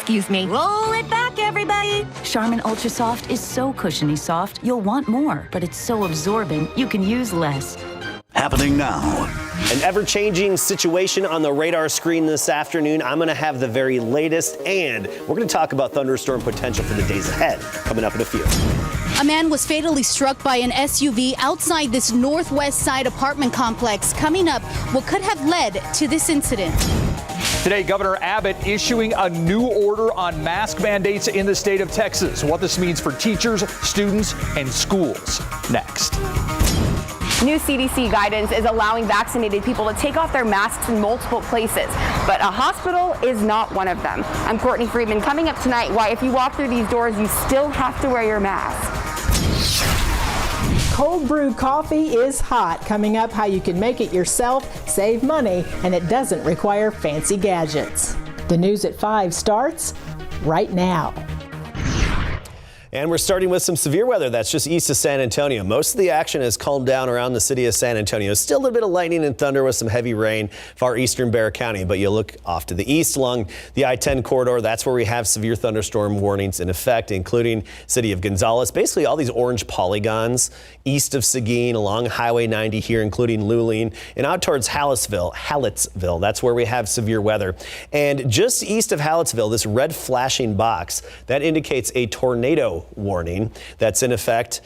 Excuse me. Roll it back, everybody. Charmin Ultra Soft is so cushiony soft, you'll want more, but it's so absorbent, you can use less. Happening now. An ever-changing situation on the radar screen this afternoon. I'm going to have the very latest, and we're going to talk about thunderstorm potential for the days ahead, coming up in a few. A man was fatally struck by an SUV outside this northwest side apartment complex. Coming up, what could have led to this incident? Today, Governor Abbott issuing a new order on mask mandates in the state of Texas. What this means for teachers, students, and schools. Next. New CDC guidance is allowing vaccinated people to take off their masks in multiple places, but a hospital is not one of them. I'm Courtney Friedman. Coming up tonight, why if you walk through these doors, you still have to wear your mask. Cold brew coffee is hot. Coming up, how you can make it yourself, save money, and it doesn't require fancy gadgets. The news at 5 starts right now. And we're starting with some severe weather that's just east of San Antonio. Most of the action has calmed down around the city of San Antonio. Still a little bit of lightning and thunder with some heavy rain far eastern Bexar County. But you look off to the east along the I-10 corridor. That's where we have severe thunderstorm warnings in effect, including city of Gonzales. Basically all these orange polygons east of Seguin along Highway 90 here, including Luling, and out towards Hallettsville. That's where we have severe weather. And just east of Hallettsville, this red flashing box, that indicates a tornado warning that's in effect.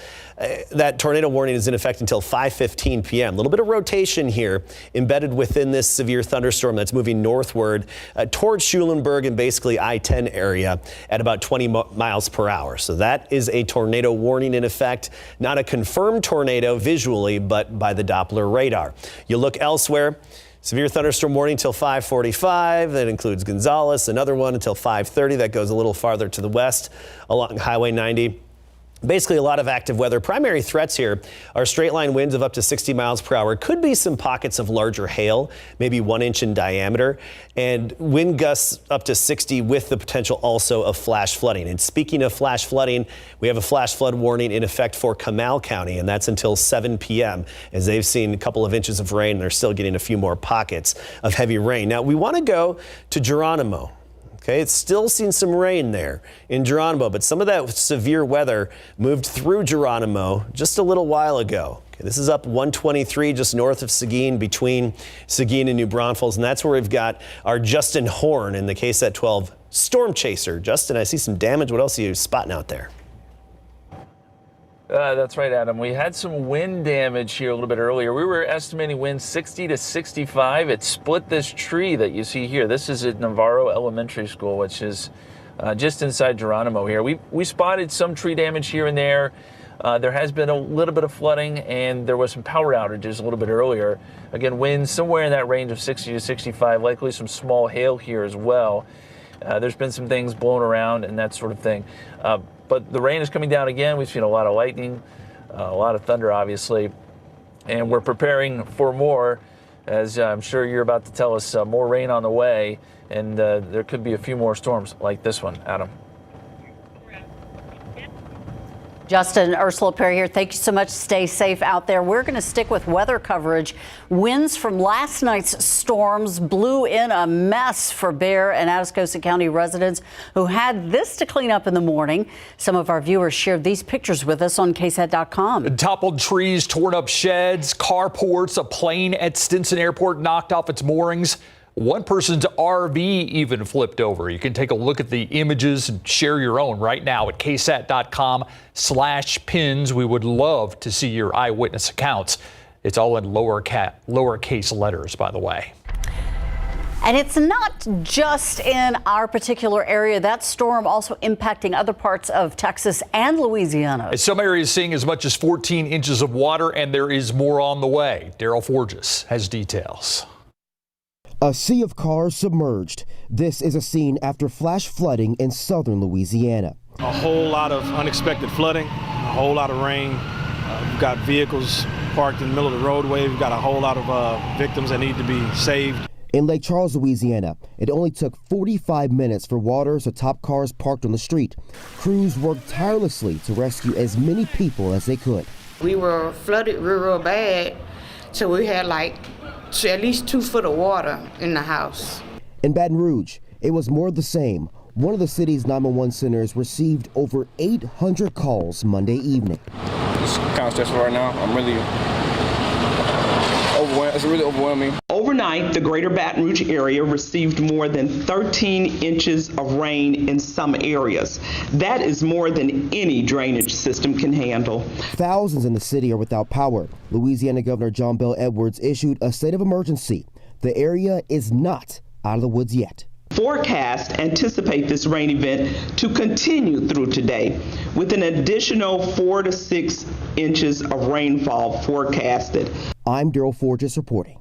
That tornado warning is in effect until 5:15 p.m. A little bit of rotation here embedded within this severe thunderstorm that's moving northward towards Schulenburg and basically I-10 area at about 20 miles per hour. So that is a tornado warning in effect. Not a confirmed tornado visually, but by the Doppler radar. You look elsewhere. Severe thunderstorm warning until 5:45. That includes Gonzales. Another one until 5:30. That goes a little farther to the west along Highway 90. Basically a lot of active weather. Primary threats here are straight line winds of up to 60 miles per hour. Could be some pockets of larger hail, maybe 1 inch in diameter, and wind gusts up to 60 with the potential also of flash flooding. And speaking of flash flooding, we have a flash flood warning in effect for Comal County, and that's until 7 p.m. as they've seen a couple of inches of rain. They're still getting a few more pockets of heavy rain. Now we want to go to Geronimo. Okay, it's still seen some rain there in Geronimo, but some of that severe weather moved through Geronimo just a little while ago. Okay, this is up 123 just north of Seguin, between Seguin and New Braunfels, and that's where we've got our Justin Horn in the KSAT 12 Storm Chaser. Justin, I see some damage. What else are you spotting out there? That's right, Adam. We had some wind damage here a little bit earlier. We were estimating winds 60 to 65. It split this tree that you see here. This is at Navarro Elementary School, which is just inside Geronimo here. We spotted some tree damage here and there. There has been a little bit of flooding, and there was some power outages a little bit earlier. Again, winds somewhere in that range of 60 to 65, likely some small hail here as well. There's been some things blown around and that sort of thing. But the rain is coming down again. We've seen a lot of lightning, a lot of thunder, obviously, and we're preparing for more, as I'm sure you're about to tell us, more rain on the way, and there could be a few more storms like this one, Adam. Justin, Ursula Perry here. Thank you so much. Stay safe out there. We're going to stick with weather coverage. Winds from last night's storms blew in a mess for Bexar and Atascosa County residents who had this to clean up in the morning. Some of our viewers shared these pictures with us on KSAT.com. Toppled trees, torn up sheds, carports, a plane at Stinson Airport knocked off its moorings. One person's RV even flipped over. You can take a look at the images and share your own right now at ksat.com/pins. We would love to see your eyewitness accounts. It's all in lowercase letters, by the way. And it's not just in our particular area. That storm also impacting other parts of Texas and Louisiana. Some areas seeing as much as 14 inches of water, and there is more on the way. Daryl Forges has details. A sea of cars submerged. This is a scene after flash flooding in southern Louisiana. A whole lot of unexpected flooding, a whole lot of rain. We've got vehicles parked in the middle of the roadway. We've got a whole lot of victims that need to be saved. In Lake Charles, Louisiana, it only took 45 minutes for water to top cars parked on the street. Crews worked tirelessly to rescue as many people as they could. We were flooded real bad, so we had at least 2 foot of water in the house. In Baton Rouge, it was more of the same. One of the city's 911 centers received over 800 calls Monday evening. It's kind of stressful right now. I'm really overwhelmed. It's really overwhelming. Overnight, the greater Baton Rouge area received more than 13 inches of rain in some areas. That is more than any drainage system can handle. Thousands in the city are without power. Louisiana Governor John Bel Edwards issued a state of emergency. The area is not out of the woods yet. Forecasts anticipate this rain event to continue through today, with an additional 4 to 6 inches of rainfall forecasted. I'm Daryl Forges reporting.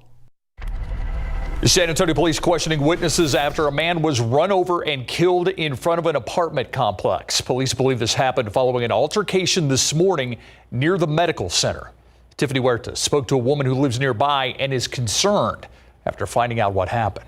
San Antonio police questioning witnesses after a man was run over and killed in front of an apartment complex. Police believe this happened following an altercation this morning near the medical center. Tiffany Huerta spoke to a woman who lives nearby and is concerned after finding out what happened.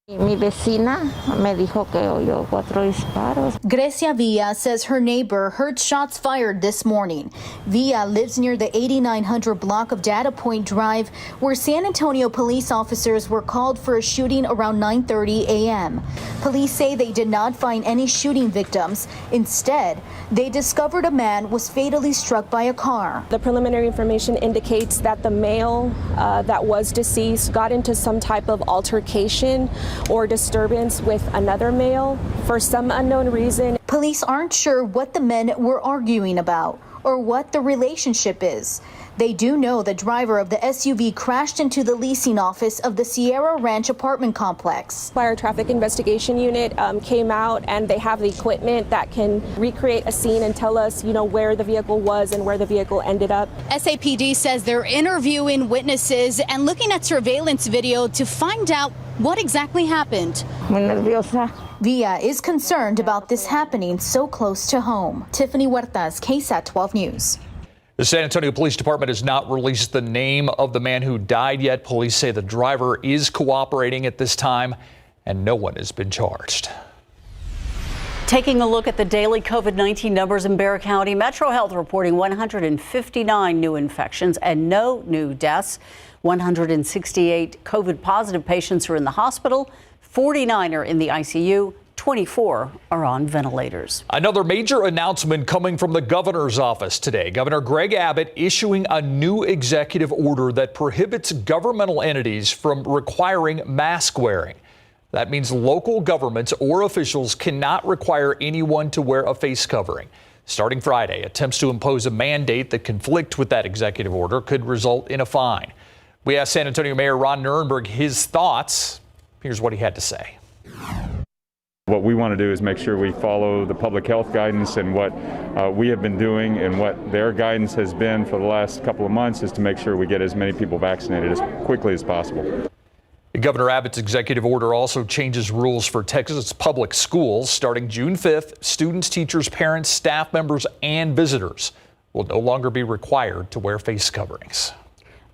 Mi vecina me dijo que oyó 4 disparos. Grecia Villa says her neighbor heard shots fired this morning. Villa lives near the 8900 block of Data Point Drive, where San Antonio police officers were called for a shooting around 9:30 a.m. Police say they did not find any shooting victims. Instead, they discovered a man was fatally struck by a car. The preliminary information indicates that the male that was deceased got into some type of altercation or disturbance with another male for some unknown reason. Police aren't sure what the men were arguing about or what the relationship is. They do know the driver of the SUV crashed into the leasing office of the Sierra Ranch apartment complex. Our traffic investigation unit came out, and they have the equipment that can recreate a scene and tell us, where the vehicle was and where the vehicle ended up. SAPD says they're interviewing witnesses and looking at surveillance video to find out what exactly happened. Villa is concerned about this happening so close to home. Tiffany Huertas, KSAT 12 News. The San Antonio Police Department has not released the name of the man who died yet. Police say the driver is cooperating at this time and no one has been charged. Taking a look at the daily COVID-19 numbers in Bexar County, Metro Health reporting 159 new infections and no new deaths. 168 COVID positive patients are in the hospital, 49 are in the ICU. 24 are on ventilators. Another major announcement coming from the governor's office today. Governor Greg Abbott issuing a new executive order that prohibits governmental entities from requiring mask wearing. That means local governments or officials cannot require anyone to wear a face covering. Starting Friday, attempts to impose a mandate that conflict with that executive order could result in a fine. We asked San Antonio Mayor Ron Nirenberg his thoughts. Here's what he had to say. What we want to do is make sure we follow the public health guidance, and what we have been doing and what their guidance has been for the last couple of months is to make sure we get as many people vaccinated as quickly as possible. Governor Abbott's executive order also changes rules for Texas public schools. Starting June 5th, students, teachers, parents, staff members, and visitors will no longer be required to wear face coverings.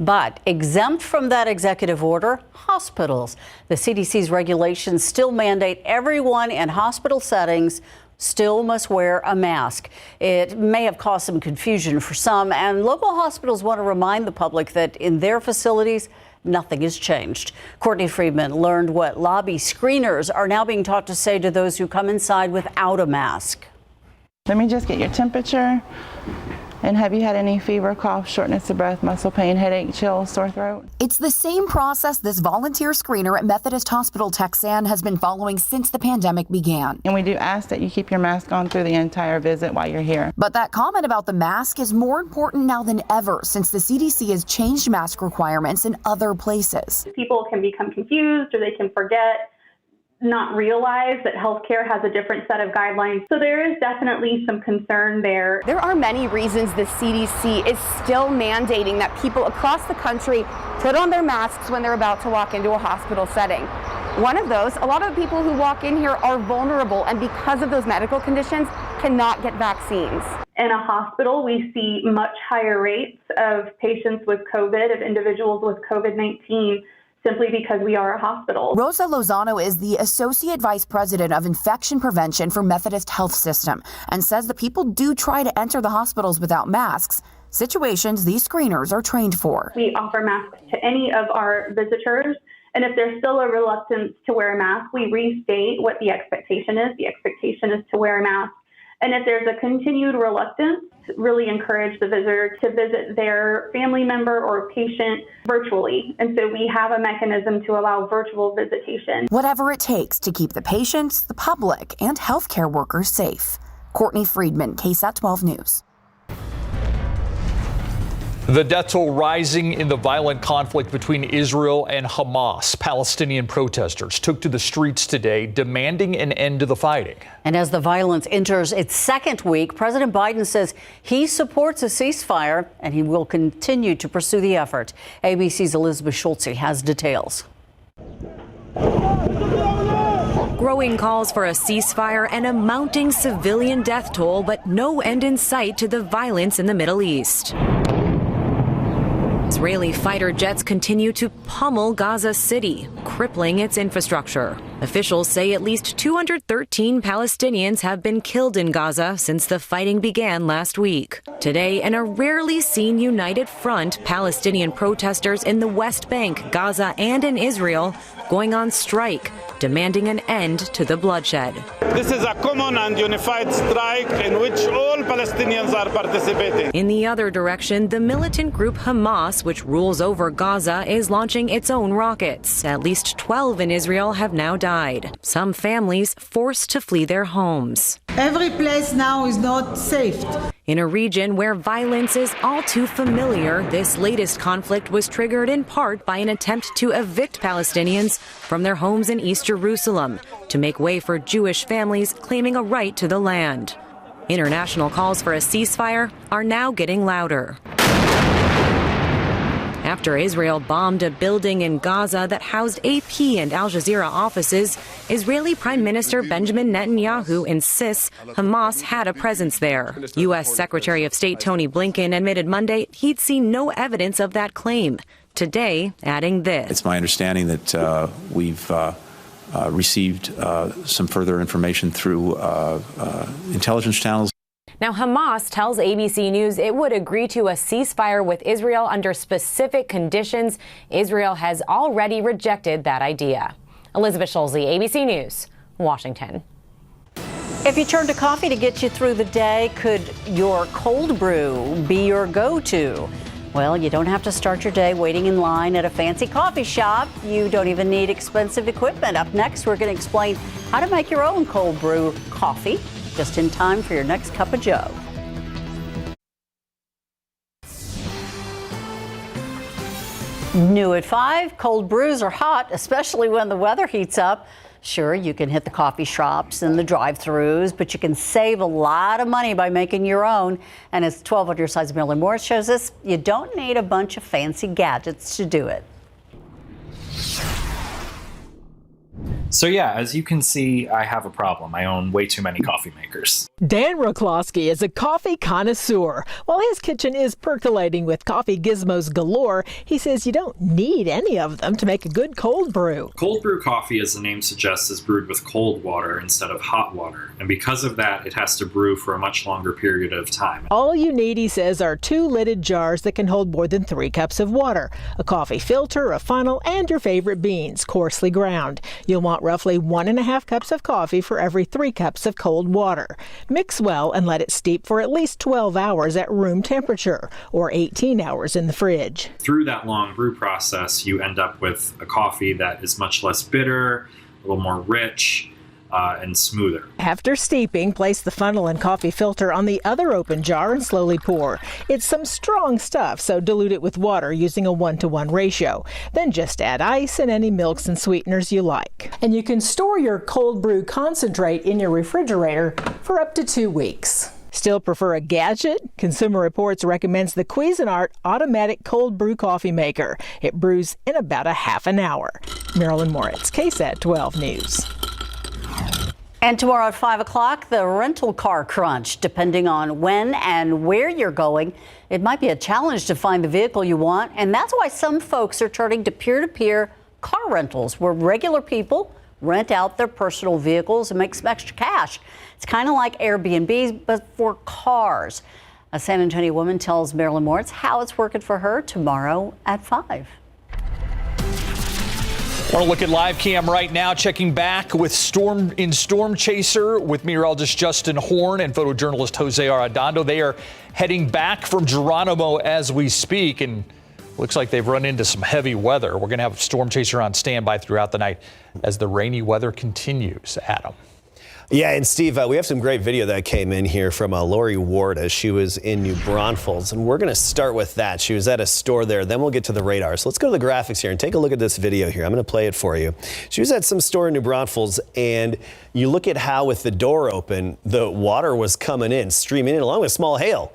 But exempt from that executive order, hospitals. The CDC's regulations still mandate everyone in hospital settings still must wear a mask. It may have caused some confusion for some, and local hospitals want to remind the public that in their facilities, nothing has changed. Courtney Friedman learned what lobby screeners are now being taught to say to those who come inside without a mask. Let me just get your temperature. And have you had any fever, cough, shortness of breath, muscle pain, headache, chills, sore throat? It's the same process this volunteer screener at Methodist Hospital Texan has been following since the pandemic began. And we do ask that you keep your mask on through the entire visit while you're here. But that comment about the mask is more important now than ever since the CDC has changed mask requirements in other places. People can become confused or they can forget, not realize that healthcare has a different set of guidelines. So there is definitely some concern there. There are many reasons the CDC is still mandating that people across the country put on their masks when they're about to walk into a hospital setting. One of those, a lot of the people who walk in here are vulnerable and because of those medical conditions cannot get vaccines. In a hospital, we see much higher rates of patients with COVID, of individuals with COVID-19, simply because we are a hospital. Rosa Lozano is the Associate Vice President of Infection Prevention for Methodist Health System and says that people do try to enter the hospitals without masks, situations these screeners are trained for. We offer masks to any of our visitors And if there's still a reluctance to wear a mask, we restate what the expectation is. The expectation is to wear a mask. And if there's a continued reluctance, really encourage the visitor to visit their family member or patient virtually. And so we have a mechanism to allow virtual visitation. Whatever it takes to keep the patients, the public, and healthcare workers safe. Courtney Friedman, KSAT 12 News. The death toll rising in the violent conflict between Israel and Hamas. Palestinian protesters took to the streets today demanding an end to the fighting. And as the violence enters its second week, President Biden says he supports a ceasefire and he will continue to pursue the effort. ABC's Elizabeth Schultze has details. Growing calls for a ceasefire and a mounting civilian death toll, but no end in sight to the violence in the Middle East. Israeli fighter jets continue to pummel Gaza City, crippling its infrastructure. Officials say at least 213 Palestinians have been killed in Gaza since the fighting began last week. Today, in a rarely seen united front, Palestinian protesters in the West Bank, Gaza, and in Israel going on strike, demanding an end to the bloodshed. This is a common and unified strike in which all Palestinians are participating. In the other direction, the militant group Hamas, which rules over Gaza, is launching its own rockets. At least 12 in Israel have now died. Some families forced to flee their homes. Every place now is not safe. In a region where violence is all too familiar, this latest conflict was triggered in part by an attempt to evict Palestinians from their homes in East Jerusalem to make way for Jewish families claiming a right to the land. International calls for a ceasefire are now getting louder. After Israel bombed a building in Gaza that housed AP and Al Jazeera offices, Israeli Prime Minister Benjamin Netanyahu insists Hamas had a presence there. U.S. Secretary of State Tony Blinken admitted Monday he'd seen no evidence of that claim. Today, adding this. It's my understanding that we've received some further information through intelligence channels. Now, Hamas tells ABC News it would agree to a ceasefire with Israel under specific conditions. Israel has already rejected that idea. Elizabeth Schulze, ABC News, Washington. If you turn to coffee to get you through the day, could your cold brew be your go-to? Well, you don't have to start your day waiting in line at a fancy coffee shop. You don't even need expensive equipment. Up next, we're going to explain how to make your own cold brew coffee just in time for your next cup of joe. New at 5, cold brews are hot, especially when the weather heats up. Sure, you can hit the coffee shops and the drive-thrus, but you can save a lot of money by making your own. And as 12 on your side's Marilyn Morris shows us, you don't need a bunch of fancy gadgets to do it. So yeah, as you can see, I have a problem. I own way too many coffee makers. Dan Roklowski is a coffee connoisseur. While his kitchen is percolating with coffee gizmos galore, he says you don't need any of them to make a good cold brew. Cold brew coffee, as the name suggests, is brewed with cold water instead of hot water. And because of that, it has to brew for a much longer period of time. All you need, he says, are 2 lidded jars that can hold more than 3 cups of water, a coffee filter, a funnel, and your favorite beans, coarsely ground. You'll want roughly 1.5 cups of coffee for every 3 cups of cold water. Mix well and let it steep for at least 12 hours at room temperature, or 18 hours in the fridge. Through that long brew process, you end up with a coffee that is much less bitter, a little more rich, and smoother. After steeping, place the funnel and coffee filter on the other open jar and slowly pour. It's some strong stuff, so dilute it with water using a 1-to-1 ratio. Then just add ice and any milks and sweeteners you like. And you can store your cold brew concentrate in your refrigerator for up to 2 weeks. Still prefer a gadget? Consumer Reports recommends the Cuisinart Automatic Cold Brew Coffee Maker. It brews in about a half an hour. Marilyn Moritz, KSAT 12 News. And tomorrow at 5 o'clock, the rental car crunch. Depending on when and where you're going, it might be a challenge to find the vehicle you want. And that's why some folks are turning to peer-to-peer car rentals, where regular people rent out their personal vehicles and make some extra cash. It's kind of like Airbnbs, but for cars. A San Antonio woman tells Marilyn Moritz how it's working for her tomorrow at 5. Want to look at live cam right now, checking back with Storm Chaser with meteorologist Justin Horn and photojournalist Jose Arredondo. They are heading back from Geronimo as we speak, and looks like they've run into some heavy weather. We're going to have Storm Chaser on standby throughout the night as the rainy weather continues. Adam. Yeah, and Steve, we have some great video that came in here from Lori Ward as she was in New Braunfels, and we're going to start with that. She was at a store there, then we'll get to the radar. So let's go to the graphics here and take a look at this video here. I'm going to play it for you. She was at some store in New Braunfels, and you look at how with the door open, the water was coming in, streaming in, along with small hail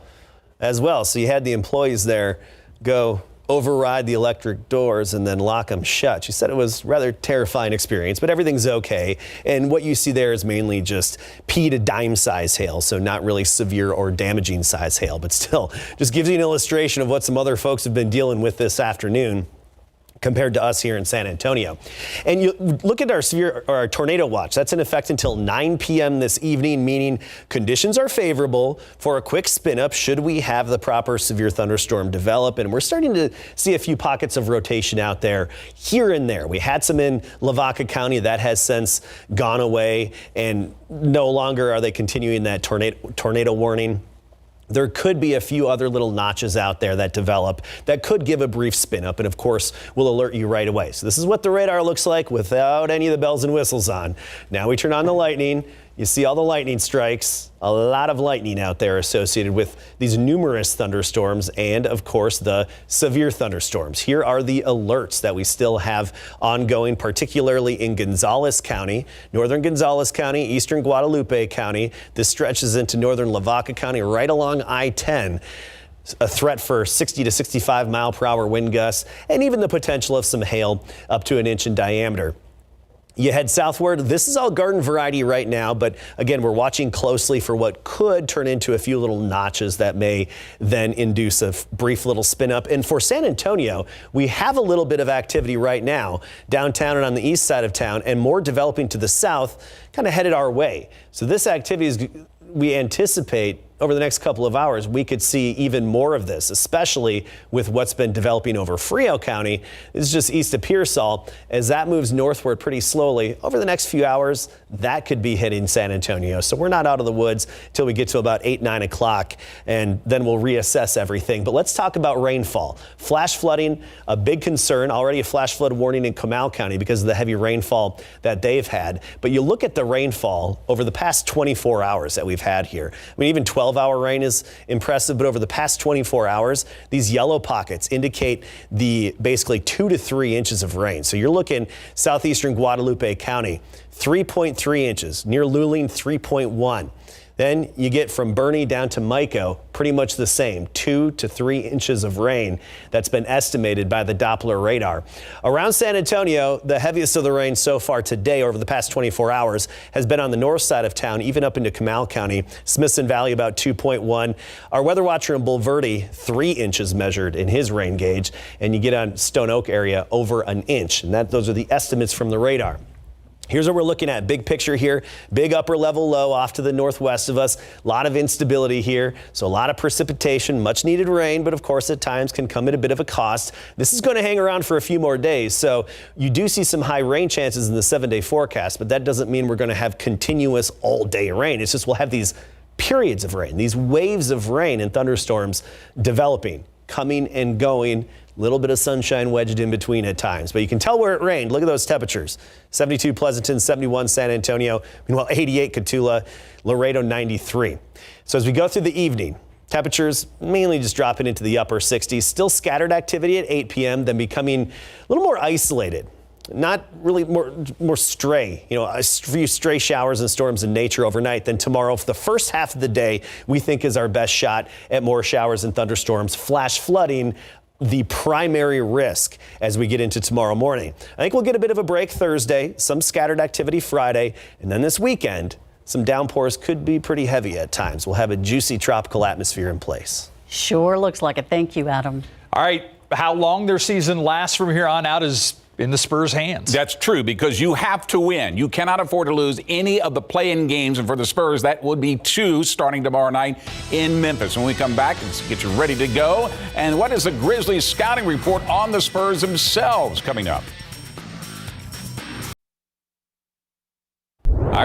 as well. So you had the employees there go override the electric doors and then lock them shut. She said it was a rather terrifying experience, but everything's okay. And what you see there is mainly just pea to dime size hail, so not really severe or damaging size hail, but still just gives you an illustration of what some other folks have been dealing with this afternoon compared to us here in San Antonio. And you look at our tornado watch. That's in effect until 9 p.m. this evening, meaning conditions are favorable for a quick spin up should we have the proper severe thunderstorm develop. And we're starting to see a few pockets of rotation out there here and there. We had some in Lavaca County that has since gone away, and no longer are they continuing that tornado warning. There could be a few other little notches out there that develop that could give a brief spin up, and of course will alert you right away. So this is what the radar looks like without any of the bells and whistles on. Now we turn on the lightning. You see all the lightning strikes, a lot of lightning out there associated with these numerous thunderstorms and, of course, the severe thunderstorms. Here are the alerts that we still have ongoing, particularly in Gonzales County, northern Gonzales County, eastern Guadalupe County. This stretches into northern Lavaca County right along I-10. A threat for 60 to 65 mile per hour wind gusts and even the potential of some hail up to an inch in diameter. You head southward. This is all garden variety right now, but again, we're watching closely for what could turn into a few little notches that may then induce a brief little spin up. And for San Antonio, we have a little bit of activity right now downtown and on the east side of town, and more developing to the south, kind of headed our way. So this activity is, we anticipate over the next couple of hours, we could see even more of this, especially with what's been developing over Frio County. This is just east of Pearsall. As that moves northward pretty slowly, over the next few hours, that could be hitting San Antonio. So we're not out of the woods till we get to about 8, 9 o'clock, and then we'll reassess everything. But let's talk about rainfall. Flash flooding, a big concern. Already a flash flood warning in Comal County because of the heavy rainfall that they've had. But you look at the rainfall over the past 24 hours that we've had here. I mean, even 12-hour rain is impressive, but over the past 24 hours, these yellow pockets indicate the basically 2 to 3 inches of rain. So you're looking southeastern Guadalupe County, 3.3 inches, near Luling, 3.1. Then you get from Bernie down to Mico, pretty much the same, 2 to 3 inches of rain that's been estimated by the Doppler radar. Around San Antonio, the heaviest of the rain so far today over the past 24 hours has been on the north side of town, even up into Comal County. Smithson Valley about 2.1. Our weather watcher in Bulverde, 3 inches measured in his rain gauge, and you get on Stone Oak area over an inch. And those are the estimates from the radar. Here's what we're looking at. Big picture here. Big upper level low off to the northwest of us. A lot of instability here. So a lot of precipitation, much needed rain, but of course at times can come at a bit of a cost. This is going to hang around for a few more days. So you do see some high rain chances in the 7-day forecast, but that doesn't mean we're going to have continuous all day rain. It's just we'll have these periods of rain, these waves of rain and thunderstorms developing, coming and going. Little bit of sunshine wedged in between at times, but you can tell where it rained. Look at those temperatures. 72 Pleasanton, 71 San Antonio, meanwhile 88 Cotulla, Laredo 93. So as we go through the evening, temperatures mainly just dropping into the upper 60s, still scattered activity at 8 p.m., then becoming a little more isolated. Not really more stray, a few stray showers and storms in nature overnight. Then tomorrow, for the first half of the day, we think is our best shot at more showers and thunderstorms. Flash flooding, the primary risk as we get into tomorrow morning. I think we'll get a bit of a break Thursday, some scattered activity Friday, and then this weekend, some downpours could be pretty heavy at times. We'll have a juicy tropical atmosphere in place. Sure looks like it. Thank you, Adam. All right, how long their season lasts from here on out is in the Spurs' hands. That's true, because you have to win. You cannot afford to lose any of the play-in games, and for the Spurs, that would be 2 starting tomorrow night in Memphis. When we come back, let's get you ready to go. And what is the Grizzlies scouting report on the Spurs themselves coming up?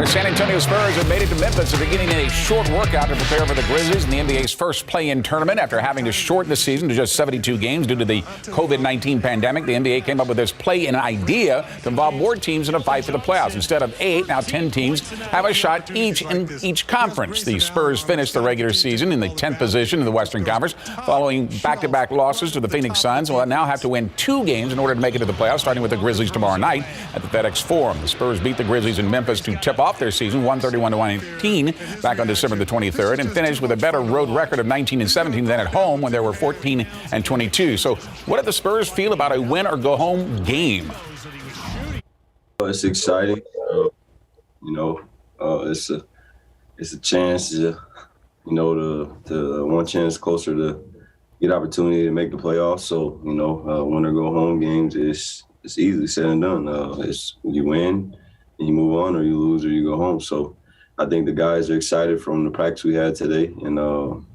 Our San Antonio Spurs have made it to Memphis. They're beginning a short workout to prepare for the Grizzlies in the NBA's first play-in tournament. After having to shorten the season to just 72 games due to the COVID-19 pandemic, the NBA came up with this play-in idea to involve more teams in a fight for the playoffs. Instead of 8, now 10 teams have a shot each in each conference. The Spurs finished the regular season in the 10th position in the Western Conference, following back-to-back losses to the Phoenix Suns. Will now have to win 2 games in order to make it to the playoffs, starting with the Grizzlies tomorrow night at the FedEx Forum. The Spurs beat the Grizzlies in Memphis to tip off their season 131-118 back on December the 23rd, and finished with a better road record of 19-17 than at home when they were 14-22. So what do the Spurs feel about a win or go home game? It's exciting. It's a chance to one chance closer to get opportunity to make the playoffs. So win or go home games it's easily said and done. It's you win and you move on, or you lose or you go home. So I think the guys are excited from the practice we had today, and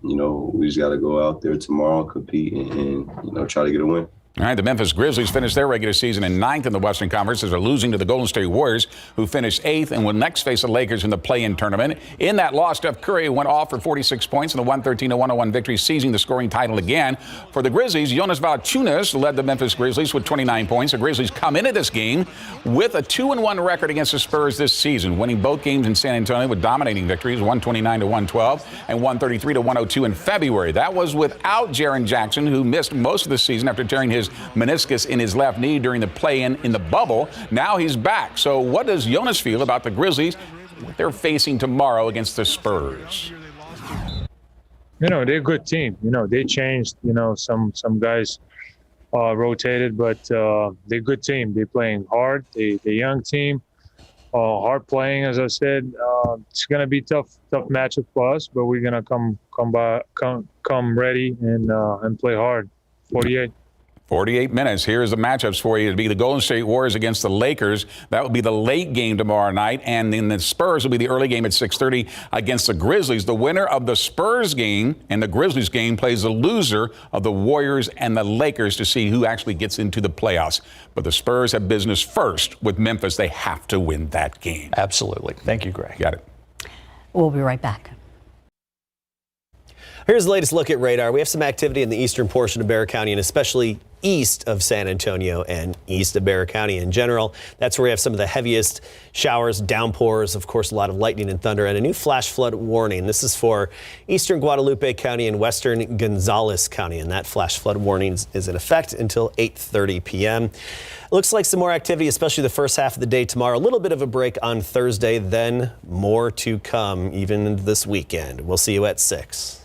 we just got to go out there tomorrow, compete, and try to get a win. All right, the Memphis Grizzlies finished their regular season in 9th in the Western Conference as they're losing to the Golden State Warriors, who finished 8th and will next face the Lakers in the play-in tournament. In that loss, Steph Curry went off for 46 points in a 113-101 victory, seizing the scoring title again. For the Grizzlies, Jonas Valanciunas led the Memphis Grizzlies with 29 points. The Grizzlies come into this game with a 2-1 record against the Spurs this season, winning both games in San Antonio with dominating victories, 129-112 and 133-102 in February. That was without Jaren Jackson, who missed most of the season after tearing his meniscus in his left knee during the play-in in the bubble. Now he's back. So what does Jonas feel about the Grizzlies, what they're facing tomorrow against the Spurs? They're a good team. They changed, some guys rotated, but they're a good team. They're playing hard. They're a young team, hard playing, as I said. It's going to be tough matchup for us, but we're going to come ready and play hard. 48 minutes. Here's the matchups for you. It'll be the Golden State Warriors against the Lakers. That will be the late game tomorrow night. And then the Spurs will be the early game at 6:30 against the Grizzlies. The winner of the Spurs game and the Grizzlies game plays the loser of the Warriors and the Lakers to see who actually gets into the playoffs. But the Spurs have business first with Memphis. They have to win that game. Absolutely. Thank you, Greg. Got it. We'll be right back. Here's the latest look at radar. We have some activity in the eastern portion of Bexar County, and especially east of San Antonio and east of Bexar County in general. That's where we have some of the heaviest showers, downpours, of course, a lot of lightning and thunder, and a new flash flood warning. This is for eastern Guadalupe County and western Gonzales County, and that flash flood warning is in effect until 8:30 p.m. Looks like some more activity, especially the first half of the day tomorrow. A little bit of a break on Thursday, then more to come even this weekend. We'll see you at 6.